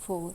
4।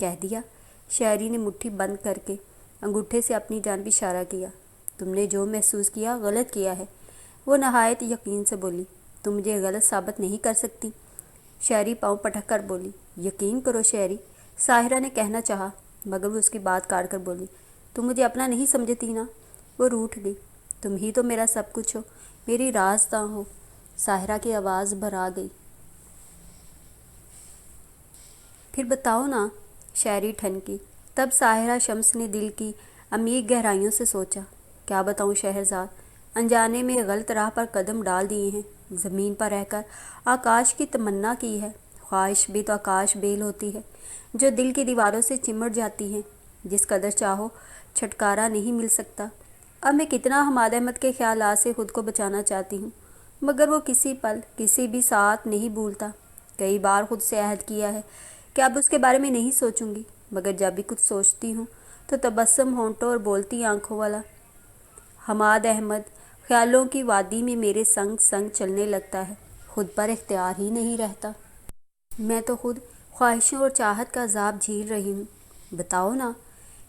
کہہ دیا؟ شاعری نے مٹھی بند کر کے انگوٹھے سے اپنی جانب اشارہ کیا۔ تم نے جو محسوس کیا غلط کیا ہے، وہ نہایت یقین سے بولی۔ تم مجھے غلط ثابت نہیں کر سکتی۔ شاعری پاؤں پٹک کر بولی۔ یقین کرو شاعری، ساحرہ نے کہنا چاہا مگر وہ اس کی بات کاٹ کر بولی۔ تم مجھے اپنا نہیں سمجھتی نا؟ وہ روٹھ گئی۔ تم ہی تو میرا سب کچھ ہو، میری رازداں ہو۔ ساحرہ کی آواز بھرا گئی۔ پھر بتاؤ نا، شاعری ٹھنکی۔ تب ساحرہ شمس نے دل کی عمیق گہرائیوں سے سوچا۔ کیا بتاؤں شہرزاد، انجانے میں غلط راہ پر قدم ڈال دیے ہیں، زمین پر رہ کر آکاش کی تمنا کی ہے۔ خواہش بھی تو آکاش بیل ہوتی ہے جو دل کی دیواروں سے چمٹ جاتی ہے، جس قدر چاہو چھٹکارا نہیں مل سکتا۔ اب میں کتنا حماد احمد کے خیالات سے خود کو بچانا چاہتی ہوں، مگر وہ کسی پل کسی بھی ساتھ نہیں بھولتا۔ کئی بار خود سے عہد کیا ہے کہ اب اس کے بارے میں نہیں سوچوں گی، مگر جب بھی کچھ سوچتی ہوں تو تبسم ہونٹوں اور بولتی آنکھوں والا حماد احمد خیالوں کی وادی میں میرے سنگ سنگ چلنے لگتا ہے، خود پر اختیار ہی نہیں رہتا۔ میں تو خود خواہشوں اور چاہت کا عذاب جھیل رہی ہوں۔ بتاؤ نا،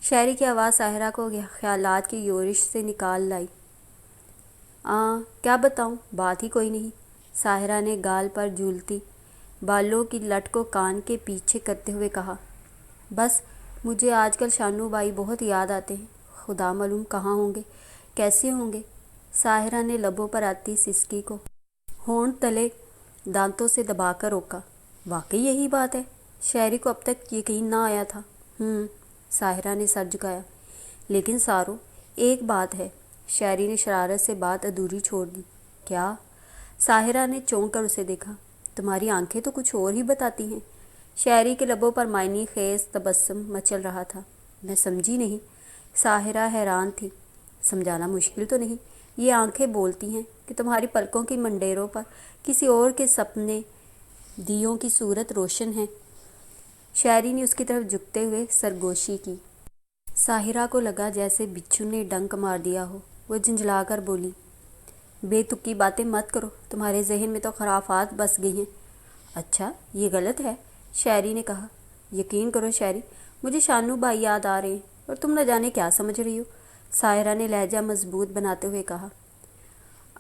شاعری کی آواز ساحرہ کو خیالات کی یورش سے نکال لائی۔ کیا بتاؤں، بات ہی کوئی نہیں۔ ساحرہ نے گال پر جھولتی بالوں کی لٹ کو کان کے پیچھے کرتے ہوئے کہا۔ بس مجھے آج کل شانو بھائی بہت یاد آتے ہیں، خدا معلوم کہاں ہوں گے، کیسے ہوں گے۔ ساحرہ نے لبوں پر آتی سسکی کو ہونٹ تلے دانتوں سے دبا کر روکا۔ واقعی یہی بات ہے؟ شاعری کو اب تک یقین نہ آیا تھا۔ ساحرہ نے سر جھکایا۔ لیکن سارو، ایک بات ہے۔ شاعری نے شرارت سے بات ادھوری چھوڑ دی۔ کیا؟ ساحرہ نے چونک کر اسے دیکھا۔ تمہاری آنکھیں تو کچھ اور ہی بتاتی ہیں۔ شاعری کے لبوں پر معنی خیز تبسم مچل رہا تھا۔ میں سمجھی نہیں۔ ساحرہ حیران تھی۔ سمجھانا مشکل تو نہیں، یہ آنکھیں بولتی ہیں کہ تمہاری پلکوں کی منڈیروں پر کسی اور کے سپنے دیوں کی صورت روشن ہے۔ شاعری نے اس کی طرف جھکتے ہوئے سرگوشی کی۔ ساحرہ کو لگا جیسے بچھو نے ڈنک مار دیا ہو۔ وہ جھنجھلا کر بولی، بے تکی باتیں مت کرو، تمہارے ذہن میں تو خرافات بس گئی ہیں۔ اچھا، یہ غلط ہے؟ شاعری نے کہا۔ یقین کرو شاعری، مجھے شانو بھائی یاد آ رہے ہیں اور تم نہ جانے کیا سمجھ رہی ہو۔ ساحرہ نے لہجہ مضبوط بناتے ہوئے کہا۔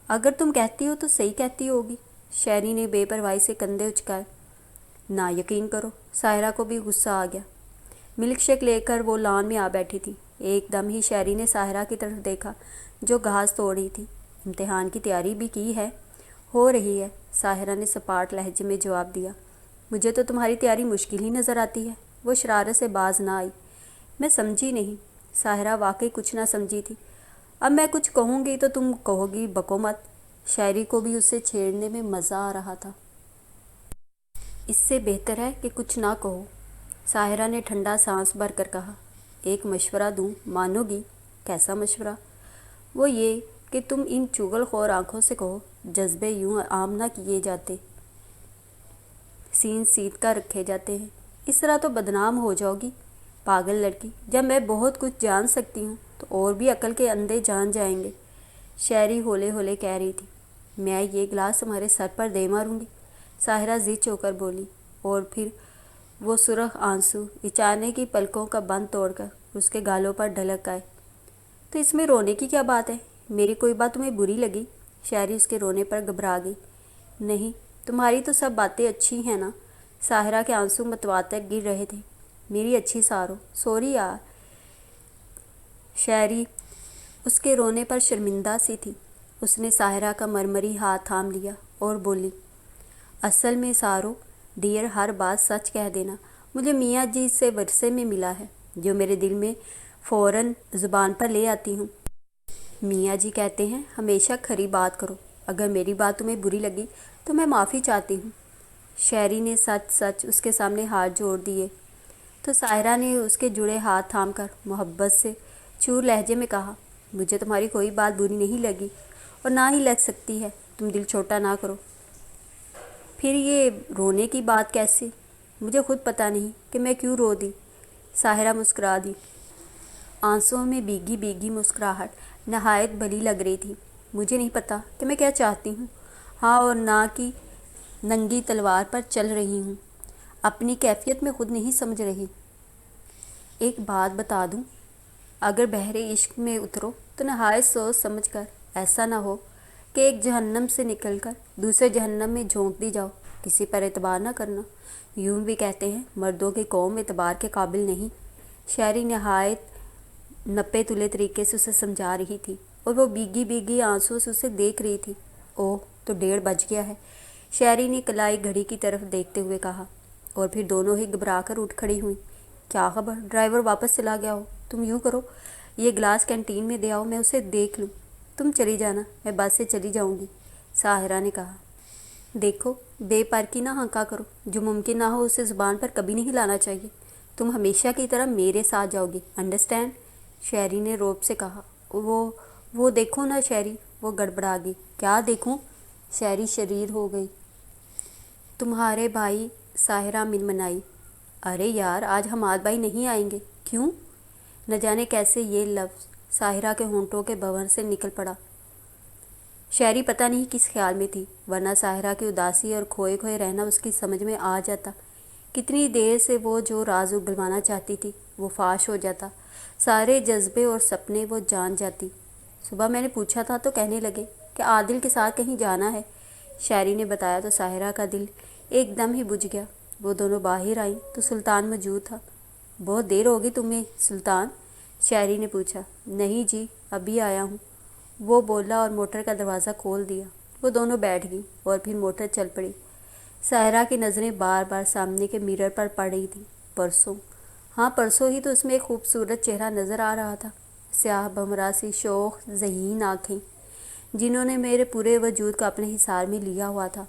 اگر تم کہتی ہو تو صحیح کہتی ہوگی۔ شاعری نے بے پرواہی سے کندھے اچکائے۔ نہ یقین کرو۔ ساحرہ کو بھی غصہ آ گیا۔ ملک شیک لے کر وہ لان میں آ بیٹھی تھی۔ ایک دم ہی شاعری نے ساحرہ کی طرف دیکھا جو گھاس توڑ رہی تھی۔ امتحان کی تیاری بھی کی ہے؟ ہو رہی ہے، ساحرہ نے سپاٹ لہجے میں جواب دیا۔ مجھے تو تمہاری تیاری مشکل ہی نظر آتی ہے۔ وہ شرارت سے باز نہ آئی۔ میں سمجھی نہیں۔ ساحرہ واقعی کچھ نہ سمجھی تھی۔ اب میں کچھ کہوں گی تو تم کہو گی بکو مت۔ شاعری کو بھی اسے چھیڑنے میں مزہ آ رہا تھا۔ اس سے بہتر ہے کہ کچھ نہ کہو، ساحرہ نے ٹھنڈا سانس بھر کر کہا۔ ایک مشورہ دوں، مانو گی؟ کیسا مشورہ؟ وہ یہ کہ تم ان چغل خور آنکھوں سے کہو، جذبے یوں عام نہ کیے جاتے، سین سیدھ کر رکھے جاتے ہیں۔ اس طرح تو بدنام ہو جاؤ گی، پاگل لڑکی۔ جب میں بہت کچھ جان سکتی ہوں تو اور بھی عقل کے اندھے جان جائیں گے۔ شاعری ہولے ہولے کہہ رہی تھی۔ میں یہ گلاس تمہارے سر پر دے ماروں گی، ساحرہ ضد ہو کر بولی، اور پھر وہ سرخ آنسو اچانے کی پلکوں کا بند توڑ کر اس کے گالوں پر ڈھلک آئے۔ تو اس میں رونے کی کیا بات ہے؟ میری کوئی بات تمہیں بری لگی؟ شاعری اس کے رونے پر گھبرا گئی۔ نہیں، تمہاری تو سب باتیں اچھی ہیں نا۔ ساحرہ کے آنسو متواتر گر رہے تھے۔ میری اچھی سارو، سوری یار۔ شاعری اس کے رونے پر شرمندہ سی تھی۔ اس نے ساحرہ کا مرمری ہاتھ تھام لیا اور بولی، اصل میں سارو ڈیئر، ہر بات سچ کہہ دینا۔ مجھے میاں جی سے ورثے میں ملا ہے، جو میرے دل میں فوراً زبان پر لے آتی ہوں۔ میاں جی کہتے ہیں ہمیشہ کھری بات کرو۔ اگر میری بات تمہیں بری لگی تو میں معافی چاہتی ہوں۔ شاعری نے سچ سچ اس کے سامنے ہاتھ جوڑ دیے تو ساحرہ نے اس کے جڑے ہاتھ تھام کر محبت سے چور لہجے میں کہا، مجھے تمہاری کوئی بات بری نہیں لگی اور نہ ہی لگ سکتی ہے، تم دل چھوٹا نہ کرو۔ پھر یہ رونے کی بات کیسے؟ مجھے خود پتہ نہیں کہ میں کیوں رو دی۔ ساحرہ مسکرا دی۔ آنسوؤں میں بھیگی بھیگی مسکراہٹ نہایت بھلی لگ رہی تھی۔ مجھے نہیں پتہ کہ میں کیا چاہتی ہوں، ہاں اور نہ کی ننگی تلوار پر چل رہی ہوں، اپنی کیفیت میں خود نہیں سمجھ رہی۔ ایک بات بتا دوں، اگر بحر عشق میں اترو تو نہایت سوچ سمجھ کر، ایسا نہ ہو کہ ایک جہنم سے نکل کر دوسرے جہنم میں جھونک دی جاؤ۔ کسی پر اعتبار نہ کرنا، یوں بھی کہتے ہیں مردوں کی قوم اعتبار کے قابل نہیں۔ شاعری نہایت نپے تلے طریقے سے اسے سمجھا رہی تھی اور وہ بیگی بیگی آنسوں سے اسے دیکھ رہی تھی۔ اوہ، تو 1:30 بج گیا ہے، شاعری نے کلائی گھڑی کی طرف دیکھتے ہوئے کہا، اور پھر دونوں ہی گھبرا کر اٹھ کھڑی ہوئیں۔ کیا خبر ڈرائیور واپس چلا گیا ہو؟ تم یوں کرو، یہ گلاس کینٹین میں دے آؤ، میں اسے دیکھ لوں۔ تم چلی جانا، میں بس سے چلی جاؤں گی، ساحرہ نے کہا۔ دیکھو، بے پرکی نہ ہنکا کرو، جو ممکن نہ ہو اسے زبان پر کبھی نہیں لانا چاہیے۔ تم ہمیشہ کی طرح میرے ساتھ جاؤ گی، انڈرسٹینڈ؟ شاعری نے روب سے کہا۔ وہ دیکھو نا شاعری، وہ گڑبڑا گئی۔ کیا دیکھوں؟ شاعری شریر ہو گئی۔ تمہارے بھائی، ساحرہ منمنائی۔ ارے یار، آج حماد بھائی نہیں آئیں گے۔ کیوں؟ نہ جانے کیسے یہ لفظ ساحرہ کے ہونٹوں کے بھنور سے نکل پڑا۔ شاعری پتہ نہیں کس خیال میں تھی، ورنہ ساحرہ کی اداسی اور کھوئے کھوئے رہنا اس کی سمجھ میں آ جاتا۔ کتنی دیر سے وہ جو راز اگلوانا چاہتی تھی وہ فاش ہو جاتا، سارے جذبے اور سپنے وہ جان جاتی۔ صبح میں نے پوچھا تھا تو کہنے لگے کہ عادل کے ساتھ کہیں جانا ہے، شاعری نے بتایا تو ساحرہ کا دل ایک دم ہی بجھ گیا۔ وہ دونوں باہر آئیں تو سلطان موجود تھا۔ بہت دیر ہوگی تمہیں سلطان؟ شاعری نے پوچھا۔ نہیں جی، ابھی آیا ہوں، وہ بولا اور موٹر کا دروازہ کھول دیا۔ وہ دونوں بیٹھ گئیں اور پھر موٹر چل پڑی۔ ساحرہ کی نظریں بار بار سامنے کے مرر پر پڑ رہی تھیں۔ پرسوں، ہاں پرسوں ہی تو اس میں ایک خوبصورت چہرہ نظر آ رہا تھا، سیاہ بھمرا سی شوخ ذہین آنکھیں جنہوں نے میرے پورے وجود کو اپنے حصار میں لیا ہوا تھا۔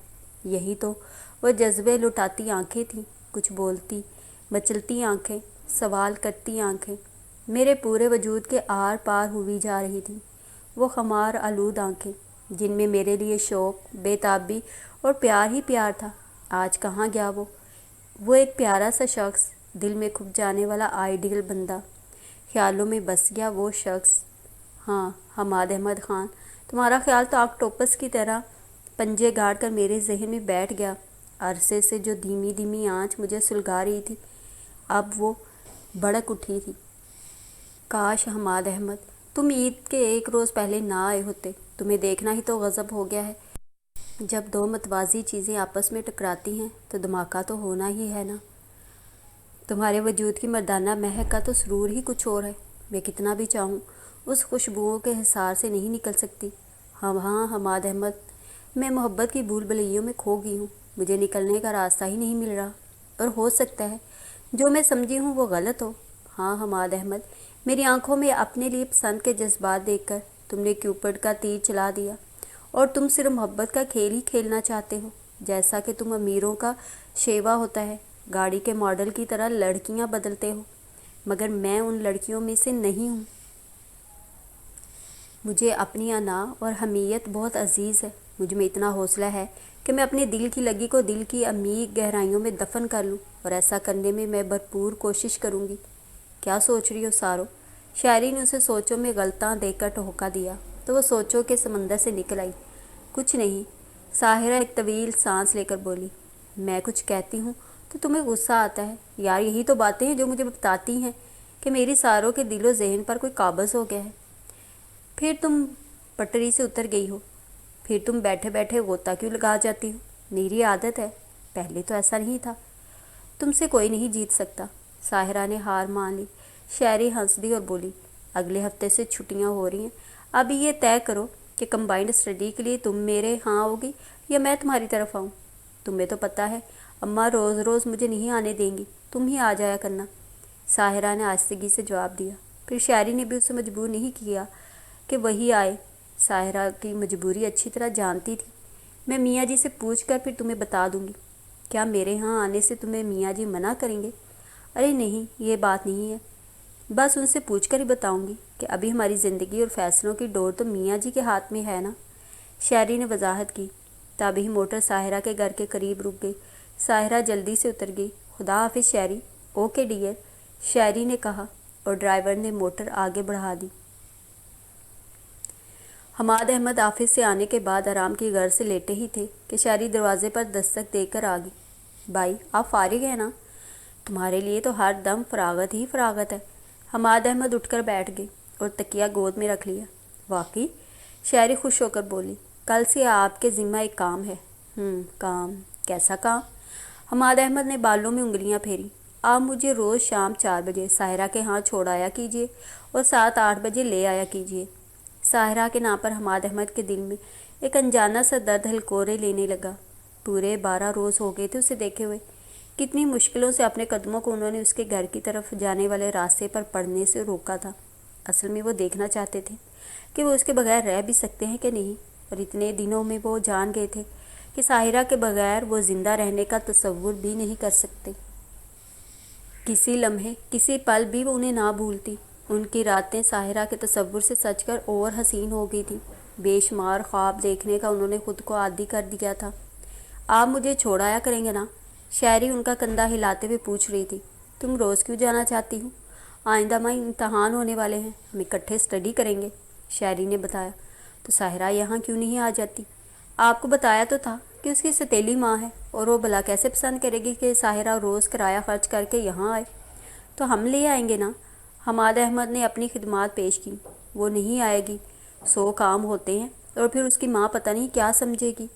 یہی تو وہ جذبے لٹاتی آنکھیں تھیں، کچھ بولتی مچلتی آنکھیں، سوال کرتی آنکھیں، میرے پورے وجود کے آر پار ہوئی جا رہی تھیں۔ وہ خمار آلود آنکھیں جن میں میرے لیے شوق، بے تابی اور پیار ہی پیار تھا۔ آج کہاں گیا وہ ایک پیارا سا شخص، دل میں کھپ جانے والا آئیڈیل بندہ، خیالوں میں بس گیا وہ شخص۔ ہاں حماد احمد خان، تمہارا خیال تو آکٹوپس کی طرح پنجے گاڑ کر میرے ذہن میں بیٹھ گیا۔ عرصے سے جو دھیمی دھیمی آنچ مجھے سلگا رہی تھی، اب وہ بھڑک اٹھی تھی۔ کاش حماد احمد تم عید کے ایک روز پہلے نہ آئے ہوتے۔ تمہیں دیکھنا ہی تو غضب ہو گیا ہے۔ جب دو متوازی چیزیں آپس میں ٹکراتی ہیں تو دھماکہ تو ہونا ہی ہے نا۔ تمہارے وجود کی مردانہ مہک کا تو سرور ہی کچھ اور ہے۔ میں کتنا بھی چاہوں اس خوشبوؤں کے حصار سے نہیں نکل سکتی۔ ہاں حماد احمد، میں محبت کی بھول بھلیوں میں کھو گئی ہوں، مجھے نکلنے کا راستہ ہی نہیں مل رہا، اور ہو سکتا ہے جو میں سمجھی ہوں وہ غلط ہو۔ ہاں حماد احمد، میری آنکھوں میں اپنے لیے پسند کے جذبات دیکھ کر تم نے کیوپڈ کا تیر چلا دیا، اور تم صرف محبت کا کھیل ہی کھیلنا چاہتے ہو، جیسا کہ تم امیروں کا شیوا ہوتا ہے، گاڑی کے ماڈل کی طرح لڑکیاں بدلتے ہو، مگر میں ان لڑکیوں میں سے نہیں ہوں۔ مجھے اپنی انا اور حمیت بہت عزیز ہے۔ مجھ میں اتنا حوصلہ ہے کہ میں اپنے دل کی لگی کو دل کی عمیق گہرائیوں میں دفن کر لوں، اور ایسا کرنے میں میں بھرپور کوشش کروں گی۔ کیا سوچ رہی ہو سارو؟ شاعری نے اسے سوچوں میں غلطاں دے کر ٹھوکا دیا تو وہ سوچوں کے سمندر سے نکل آئی۔ کچھ نہیں، ساحرہ ایک طویل سانس لے کر بولی۔ میں کچھ کہتی ہوں تو تمہیں غصہ آتا ہے یار، یہی تو باتیں ہیں جو مجھے بتاتی ہیں کہ میری ساروں کے دل و ذہن پر کوئی قابض ہو گیا ہے۔ پھر تم پٹری سے اتر گئی ہو، پھر تم بیٹھے بیٹھے غوطہ کیوں لگا جاتی ہو؟ میری عادت ہے، پہلے تو ایسا نہیں تھا۔ تم سے کوئی نہیں جیت سکتا، ساحرہ نے ہار مان لی۔ شاعری ہنس دی اور بولی، اگلے ہفتے سے چھٹیاں ہو رہی ہیں، ابھی یہ طے کرو کہ کمبائنڈ اسٹڈی کے لیے تم میرے ہاں ہوگی یا میں تمہاری طرف آؤں۔ تمہیں تو پتہ ہے اماں روز روز مجھے نہیں آنے دیں گی، تم ہی آ جایا کرنا، ساحرہ نے آہستگی سے جواب دیا۔ پھر شاعری نے بھی اسے مجبور نہیں کیا کہ وہی آئے، ساحرہ کی مجبوری اچھی طرح جانتی تھی۔ میں میاں جی سے پوچھ کر پھر تمہیں بتا دوں گی۔ کیا میرے ہاں آنے سے تمہیں میاں جی منع کریں گے؟ ارے نہیں، یہ بات نہیں ہے، بس ان سے پوچھ کر ہی بتاؤں گی کہ ابھی ہماری زندگی اور فیصلوں کی ڈور تو میاں جی کے ہاتھ میں ہے نا، شاعری نے وضاحت کی۔ تبھی موٹر ساحرہ کے گھر کے قریب رک گئی۔ ساحرہ جلدی سے اتر گئی۔ خدا حافظ شاعری۔ اوکے ڈیئر، شاعری نے کہا، اور ڈرائیور نے موٹر آگے بڑھا دی۔ حماد احمد آفس سے آنے کے بعد آرام کی غرض سے لیٹے ہی تھے کہ شاعری دروازے پر دستک دے کر آ گئی۔ بھائی آپ فارغ ہیں نا؟ تمہارے لیے تو ہر دم فراغت ہی فراغت ہے۔ حماد احمد اٹھ کر بیٹھ گئے اور تکیہ گود میں رکھ لیا۔ واقعی؟ شہری خوش ہو کر بولی۔ کل سے آپ کے ذمہ ایک کام ہے۔ کام؟ کیسا کام؟ حماد احمد نے بالوں میں انگلیاں پھیری۔ آپ مجھے روز شام 4 بجے ساحرہ کے ہاں چھوڑ آیا کیجیے اور 7-8 بجے لے آیا کیجیے۔ ساحرہ کے نام پر حماد احمد کے دل میں ایک انجانا سا درد ہلکورے لینے لگا۔ پورے 12 روز ہو گئے تھے اسے دیکھے ہوئے۔ کتنی مشکلوں سے اپنے قدموں کو انہوں نے اس کے گھر کی طرف جانے والے راستے پر پڑنے سے روکا تھا۔ اصل میں وہ دیکھنا چاہتے تھے کہ وہ اس کے بغیر رہ بھی سکتے ہیں کہ نہیں، اور اتنے دنوں میں وہ جان گئے تھے کہ ساحرہ کے بغیر وہ زندہ رہنے کا تصور بھی نہیں کر سکتے۔ کسی لمحے، کسی پل بھی وہ انہیں نہ بھولتی۔ ان کی راتیں ساحرہ کے تصور سے سج کر اور حسین ہو گئی تھیں۔ بے شمار خواب دیکھنے کا انہوں نے خود کو عادی کر دیا تھا۔ آپ مجھے چھوڑ آیا کریں گے نا؟ شہری ان کا کندھا ہلاتے ہوئے پوچھ رہی تھی۔ تم روز کیوں جانا چاہتی ہوں؟ آئندہ ماہ امتحان ہونے والے ہیں، ہم اکٹھے اسٹڈی کریں گے، شہری نے بتایا۔ تو ساحرہ یہاں کیوں نہیں آ جاتی؟ آپ کو بتایا تو تھا کہ اس کی ستیلی ماں ہے، اور وہ بھلا کیسے پسند کرے گی کہ ساحرہ روز کرایہ خرچ کر کے یہاں آئے؟ تو ہم لے آئیں گے نا؟ حماد احمد نے اپنی خدمات پیش کی۔ وہ نہیں آئے گی، 100 کام ہوتے ہیں، اور پھر اس کی ماں پتہ نہیں کیا سمجھے گی۔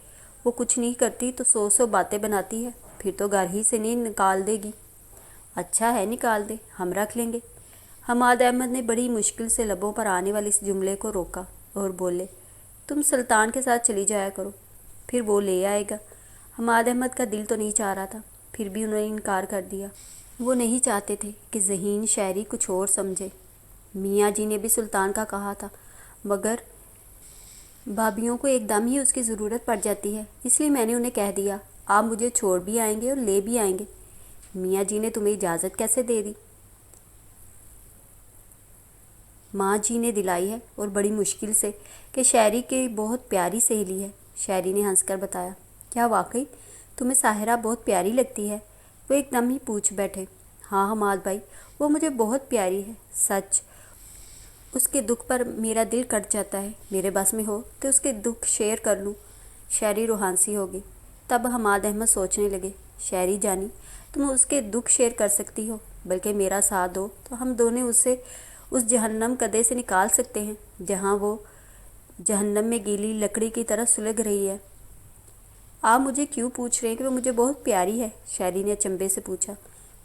وہ کچھ نہیں کرتی تو 100 باتیں بناتی ہے، پھر تو گھر ہی سے نہیں نکال دے گی۔ اچھا ہے، نکال دے، ہم رکھ لیں گے۔ حماد احمد نے بڑی مشکل سے لبوں پر آنے والے اس جملے کو روکا اور بولے، تم سلطان کے ساتھ چلی جایا کرو، پھر وہ لے آئے گا۔ حماد احمد کا دل تو نہیں چاہ رہا تھا، پھر بھی انہوں نے انکار کر دیا۔ وہ نہیں چاہتے تھے کہ ذہین شہری کچھ اور سمجھے۔ میاں جی نے بھی سلطان کا کہا تھا، مگر بھابھیوں کو ایک دم ہی اس کی ضرورت پڑ جاتی ہے، اس لیے میں نے انہیں کہہ دیا آپ مجھے چھوڑ بھی آئیں گے اور لے بھی آئیں گے۔ میاں جی نے تمہیں اجازت کیسے دے دی؟ ماں جی نے دلائی ہے، اور بڑی مشکل سے، کہ شہری کی بہت پیاری سہیلی ہے، شہری نے ہنس کر بتایا۔ کیا واقعی تمہیں ساحرہ بہت پیاری لگتی ہے؟ وہ ایک دم ہی پوچھ بیٹھے۔ ہاں حماد بھائی، وہ مجھے بہت پیاری ہے، سچ۔ اس کے دکھ پر میرا دل کٹ جاتا ہے، میرے بس میں ہو تو اس کے دکھ شیئر کر لوں۔ شہری روحانسی ہو گئی۔ تب حماد احمد سوچنے لگے، شہری جانی، تم اس کے دکھ شیئر کر سکتی ہو، بلکہ میرا ساتھ دو تو ہم دونوں اسے اس جہنم کدے سے نکال سکتے ہیں جہاں وہ جہنم میں گیلی لکڑی کی طرح سلگ رہی ہے۔ آپ مجھے کیوں پوچھ رہے ہیں کہ وہ مجھے بہت پیاری ہے؟ شہری نے اچنبھے سے پوچھا۔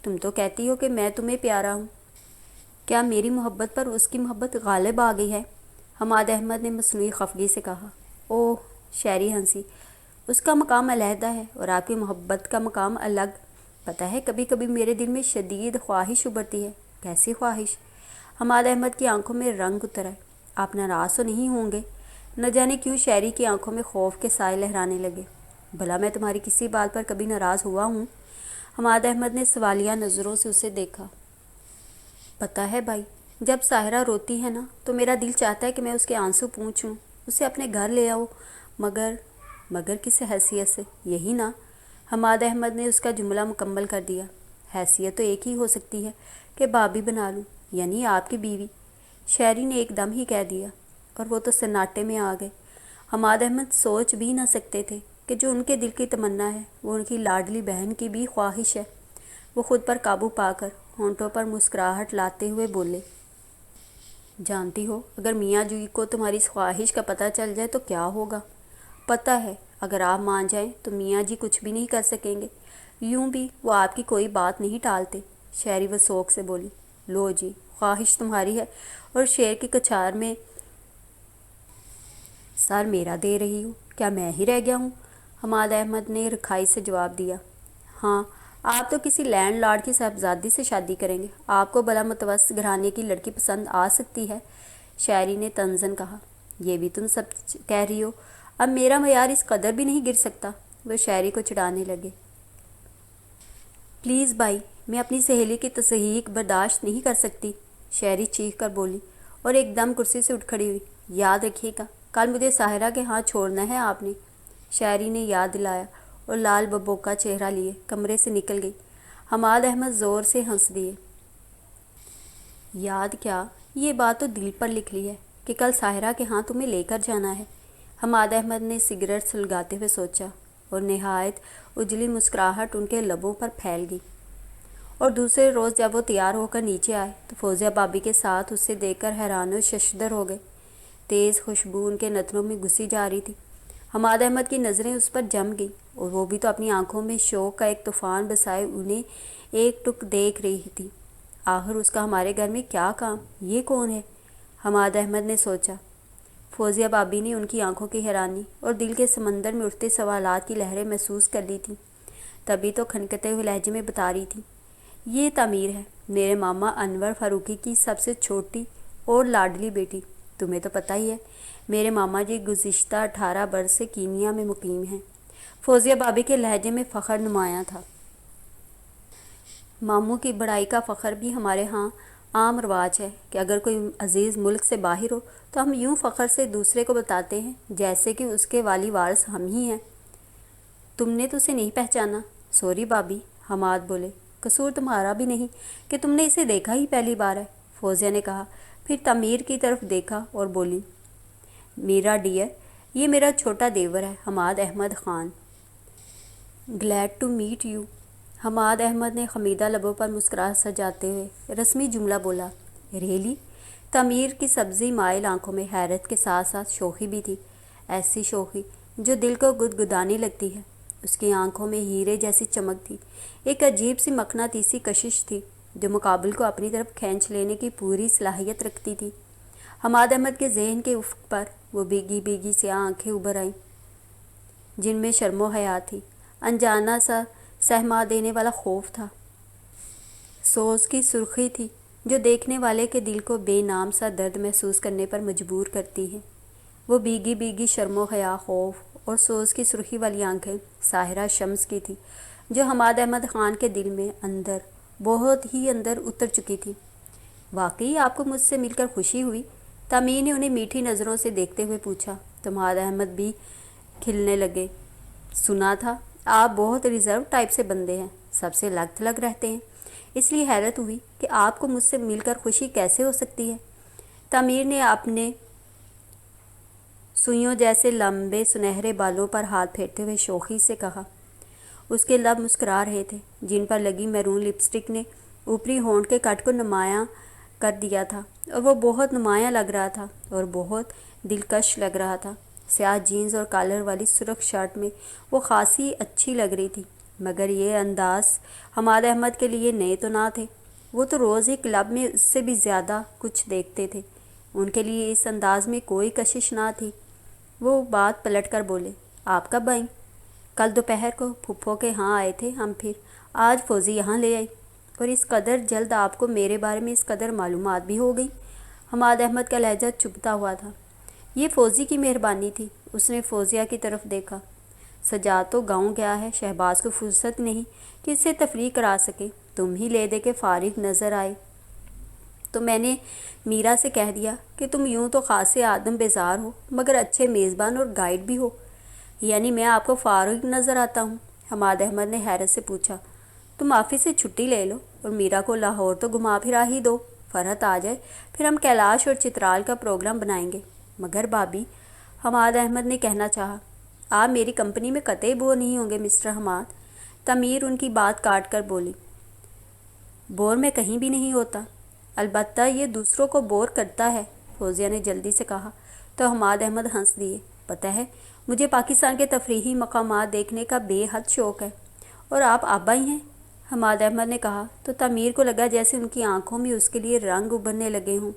تم تو کہتی ہو کہ میں تمہیں پیارا ہوں، کیا میری محبت پر اس کی محبت غالب آ گئی ہے؟ حماد احمد نے مصنوعی خفگی سے کہا۔ اوہ، شہری ہنسی۔ اس کا مقام علیحدہ ہے اور آپ کی محبت کا مقام الگ۔ پتہ ہے، کبھی کبھی میرے دل میں شدید خواہش ابھرتی ہے۔ کیسی خواہش؟ حماد احمد کی آنکھوں میں رنگ اتر آئے۔ آپ ناراض تو نہیں ہوں گے؟ نہ جانے کیوں شہری کی آنکھوں میں خوف کے سائے لہرانے لگے۔ بھلا میں تمہاری کسی بات پر کبھی ناراض ہوا ہوں؟ حماد احمد نے سوالیہ نظروں سے اسے دیکھا۔ پتہ ہے بھائی، جب ساحرہ روتی ہے نا تو میرا دل چاہتا ہے کہ میں اس کے آنسو پونچھوں، اسے اپنے گھر لے آؤں، مگر کس حیثیت سے؟ یہی نا؟ حماد احمد نے اس کا جملہ مکمل کر دیا۔ حیثیت تو ایک ہی ہو سکتی ہے کہ بھابھی بنا لوں، یعنی آپ کی بیوی، شہری نے ایک دم ہی کہہ دیا، اور وہ تو سناٹے میں آ گئے۔ حماد احمد سوچ بھی نہ سکتے تھے کہ جو ان کے دل کی تمنا ہے وہ ان کی لاڈلی بہن کی بھی خواہش ہے۔ وہ خود پر قابو پا کر ہونٹوں پر مسکراہٹ لاتے ہوئے بولے، جانتی ہو، اگر میاں جی کو تمہاری اس خواہش کا پتہ چل جائے تو کیا ہوگا؟ پتہ ہے، اگر آپ مان جائیں تو میاں جی کچھ بھی نہیں کر سکیں گے۔ یوں بھی وہ آپ کی کوئی بات نہیں ٹالتے، شہری وہ سوگ سے بولی۔ لو جی، خواہش تمہاری ہے اور شیر کی کچھار میں سر میرا دے رہی ہوں، کیا میں ہی رہ گیا ہوں؟ حماد احمد نے رکھائی سے جواب دیا۔ ہاں، آپ تو کسی لینڈ لارڈ کی صاحبزادی سے شادی کریں گے، آپ کو بلا متوسط گھرانے کی لڑکی پسند آ سکتی ہے، شاعری نے طنزاً کہا۔ یہ بھی تم سب کہہ رہی ہو، اب میرا معیار اس قدر بھی نہیں گر سکتا۔ وہ شاعری کو چڑھانے لگے۔ پلیز بھائی، میں اپنی سہیلی کی تصحیح برداشت نہیں کر سکتی، شاعری چیخ کر بولی، اور ایک دم کرسی سے اٹھ کھڑی ہوئی۔ یاد رکھیے گا، کل مجھے ساحرہ کے ہاں چھوڑنا ہے آپ نے، شاعری نے یاد دلایا، اور لال ببو کا چہرہ لیے کمرے سے نکل گئی۔ حماد احمد زور سے ہنس دیے۔ یاد کیا، یہ بات تو دل پر لکھ لی ہے کہ کل ساحرہ کے ہاں تمہیں لے کر جانا ہے۔ حماد احمد نے سگریٹ سلگاتے ہوئے سوچا، اور نہایت اجلی مسکراہٹ ان کے لبوں پر پھیل گئی۔ اور دوسرے روز جب وہ تیار ہو کر نیچے آئے تو فوزیہ بھابھی کے ساتھ اسے دیکھ کر حیران و ششدر ہو گئے۔ تیز خوشبو ان کے نتنوں میں گھسی جا رہی تھی۔ حماد احمد کی نظریں اس پر جم گئیں اور وہ بھی تو اپنی آنکھوں میں شوق کا ایک طوفان بسائے انہیں ایک ٹک دیکھ رہی تھی۔ آخر اس کا ہمارے گھر میں کیا کام؟ یہ کون ہے؟ حماد احمد نے سوچا۔ فوزیہ بھابھی نے ان کی آنکھوں کی حیرانی اور دل کے سمندر میں اٹھتے سوالات کی لہریں محسوس کر لی تھیں، تبھی تو کھنکتے ہوئے لہجے میں بتا رہی تھی، یہ تعمیر ہے، میرے ماما انور فاروقی کی سب سے چھوٹی اور لاڈلی بیٹی۔ تمہیں تو پتہ ہی ہے میرے ماما جی گزشتہ 18 برس سے کینیا میں مقیم ہیں۔ فوزیہ بھابھی کے لہجے میں فخر نمایاں تھا۔ ماموں کی بڑائی کا فخر بھی ہمارے ہاں عام رواج ہے کہ اگر کوئی عزیز ملک سے باہر ہو تو ہم یوں فخر سے دوسرے کو بتاتے ہیں جیسے کہ اس کے والی وارث ہم ہی ہیں۔ تم نے تو اسے نہیں پہچانا؟ سوری بھابھی، حماد بولے، قصور تمہارا بھی نہیں کہ تم نے اسے دیکھا ہی پہلی بار ہے، فوزیہ نے کہا، پھر تعمیر کی طرف دیکھا اور بولی، میرا ڈیئر، یہ میرا چھوٹا دیور ہے Hammad Ahmed Khan. Glad to meet you. Hammad Ahmed نے خمیدہ لبوں پر مسکراہٹ سجاتے ہوئے رسمی جملہ بولا۔ ریلی؟ تعمیر کی سبزی مائل آنکھوں میں حیرت کے ساتھ ساتھ شوخی بھی تھی، ایسی شوخی جو دل کو گدگدانے لگتی ہے۔ اس کی آنکھوں میں ہیرے جیسی چمک تھی، ایک عجیب سی مقناطیسی کشش تھی جو مقابل کو اپنی طرف کھینچ لینے کی پوری صلاحیت رکھتی تھی۔ حماد احمد کے ذہن کے افق پر وہ بھیگی بھیگی سیاہ آنکھیں ابھر آئیں جن میں شرم و حیا تھی، انجانا سا سہما دینے والا خوف تھا، سوز کی سرخی تھی جو دیکھنے والے کے دل کو بے نام سا درد محسوس کرنے پر مجبور کرتی ہے۔ وہ بھیگی بھیگی شرم و حیا، خوف اور سوز کی سرخی والی آنکھیں ساحرہ شمس کی تھی جو حماد احمد خان کے دل میں اندر، بہت ہی اندر اتر چکی تھی۔ واقعی آپ کو مجھ سے مل کر خوشی ہوئی؟ تعمیر نے انہیں میٹھی نظروں سے دیکھتے ہوئے پوچھا تو حماد احمد بھی کھلنے لگے۔ سنا تھا آپ بہت ریزرو ٹائپ سے بندے ہیں، سب سے الگ تھلگ رہتے ہیں، اس لیے حیرت ہوئی کہ آپ کو مجھ سے مل کر خوشی کیسے ہو سکتی ہے۔ تعمیر نے اپنے سوئیوں جیسے لمبے سنہرے بالوں پر ہاتھ پھیرتے ہوئے شوخی سے کہا۔ اس کے لب مسکرا رہے تھے جن پر لگی میرون لپسٹک نے اوپری ہونٹ کے کٹ کو نمایاں کر دیا تھا اور وہ بہت نمایاں لگ رہا تھا اور بہت دلکش لگ رہا تھا۔ سیاہ جینز اور کالر والی سرخ شرٹ میں وہ خاصی اچھی لگ رہی تھی، مگر یہ انداز حماد احمد کے لیے نئے تو نہ تھے۔ وہ تو روز ہی کلب میں اس سے بھی زیادہ کچھ دیکھتے تھے، ان کے لیے اس انداز میں کوئی کشش نہ تھی۔ وہ بات پلٹ کر بولے، آپ کب آئیں؟ کل دوپہر کو پھپھو کے ہاں آئے تھے ہم، پھر آج فوزی یہاں لے آئی، اور اس قدر جلد آپ کو میرے بارے میں اس قدر معلومات بھی ہو گئی۔ حماد احمد کا لہجہ چبھتا ہوا تھا۔ یہ فوزی کی مہربانی تھی۔ اس نے فوزیہ کی طرف دیکھا۔ سجاد تو گاؤں گیا ہے، شہباز کو فرصت نہیں کہ اس سے تفریح کرا سکے، تم ہی لے دے کے فارغ نظر آئے تو میں نے میرا سے کہہ دیا کہ تم یوں تو خاصے آدم بیزار ہو مگر اچھے میزبان اور گائیڈ بھی ہو۔ یعنی میں آپ کو فارغ نظر آتا ہوں؟ حماد احمد نے حیرت سے پوچھا۔ تم آفس سے چھٹی لے لو اور میرا کو لاہور تو گھما پھرا ہی دو، فرحت آ جائے، پھر ہم کیلاش اور چترال کا پروگرام بنائیں گے۔ مگر بھابھی، حماد احمد نے کہنا چاہا، آپ میری کمپنی میں قطعی بور نہیں ہوں گے مسٹر حماد۔ تعمیر ان کی بات کاٹ کر بولی، بور میں کہیں بھی نہیں ہوتا، البتہ یہ دوسروں کو بور کرتا ہے، فوزیہ نے جلدی سے کہا تو حماد احمد ہنس دیے۔ پتہ ہے مجھے پاکستان کے تفریحی مقامات دیکھنے کا بے حد شوق ہے، اور آپ آبائی ہیں، حماد احمد نے کہا تو تعمیر کو لگا جیسے ان کی آنکھوں میں اس کے لیے رنگ ابھرنے لگے ہوں۔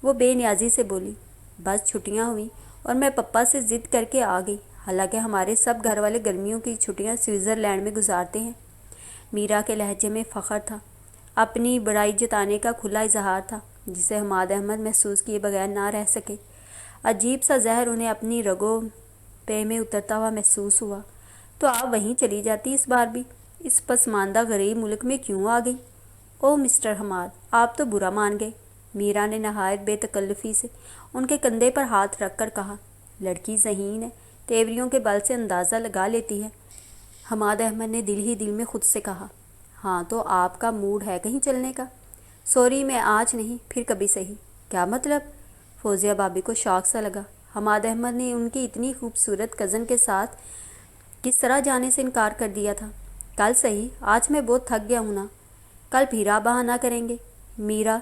وہ بے نیازی سے بولی، بس چھٹیاں ہوئیں اور میں پپا سے ضد کر کے آ گئی، حالانکہ ہمارے سب گھر والے گرمیوں کی چھٹیاں سوئٹزرلینڈ میں گزارتے ہیں۔ میرا کے لہجے میں فخر تھا، اپنی بڑائی جتانے کا کھلا اظہار تھا جسے حماد احمد محسوس کیے بغیر نہ رہ سکے۔ عجیب سا زہر انہیں اپنی رگوں پے میں اترتا ہوا محسوس ہوا۔ تو آپ وہیں چلی جاتی اس بار بھی، اس پسماندہ غریب ملک میں کیوں آ گئی؟ او مسٹر حماد، آپ تو برا مان گئے، میرا نے نہایت بے تکلفی سے ان کے کندھے پر ہاتھ رکھ کر کہا۔ لڑکی ذہین ہے، تیوریوں کے بل سے اندازہ لگا لیتی ہے۔ حماد احمد نے دل ہی دل میں خود سے کہا، ہاں تو آپ کا موڈ ہے کہیں چلنے کا؟ سوری، میں آج نہیں، پھر کبھی صحیح۔ کیا مطلب؟ فوزیہ بھابھی کو شوق سا لگا، حماد احمد نے ان کی اتنی خوبصورت کزن کے ساتھ کس طرح جانے سے انکار کر دیا تھا۔ کل صحیح، آج میں بہت تھک گیا ہوں نا۔ کل پھر آپ بہانہ کریں گے؟ میرا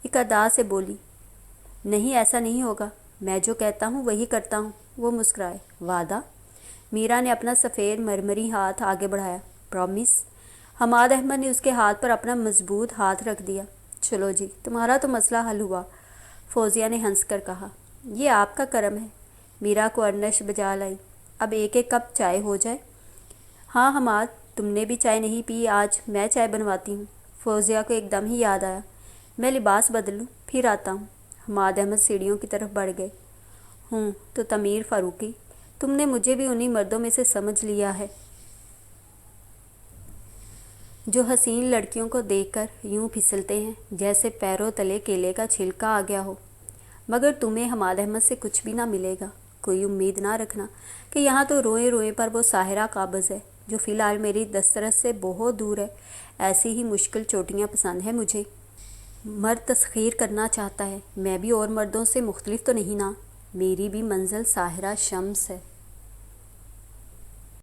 ایک ادا سے بولی۔ نہیں، ایسا نہیں ہوگا، میں جو کہتا ہوں وہی کرتا ہوں۔ وہ مسکرائے۔ وعدہ؟ میرا نے اپنا سفید مرمری ہاتھ آگے بڑھایا۔ پرومس؟ حماد احمد نے اس کے ہاتھ پر اپنا مضبوط ہاتھ رکھ دیا۔ چلو جی، تمہارا تو مسئلہ حل ہوا، فوزیہ نے ہنس کر کہا۔ یہ آپ کا کرم ہے، میرا کو ارنش بجا لائی۔ اب ایک ایک کپ چائے ہو جائے۔ ہاں حماد، تم نے بھی چائے نہیں پی آج، میں چائے بنواتی ہوں۔ فوزیہ کو ایک دم ہی یاد آیا۔ میں لباس بدل لوں، پھر آتا ہوں۔ حماد احمد سیڑھیوں کی طرف بڑھ گئے۔ تو تمیر فاروقی، تم نے مجھے بھی انہی مردوں میں سے سمجھ لیا ہے جو حسین لڑکیوں کو دیکھ کر یوں پھسلتے ہیں جیسے پیروں تلے کیلے کا چھلکا آ گیا ہو۔ مگر تمہیں حماد احمد سے کچھ بھی نہ ملے گا۔ کوئی امید نہ رکھنا کہ یہاں تو روئے روئے پر وہ ساحرہ قابض ہے جو فی الحال میری دسترس سے بہت دور ہے۔ ایسی ہی مشکل چوٹیاں پسند ہیں مجھے۔ مرد تسخیر کرنا چاہتا ہے، میں بھی اور مردوں سے مختلف تو نہیں نا۔ میری بھی منزل ساحرہ شمس ہے۔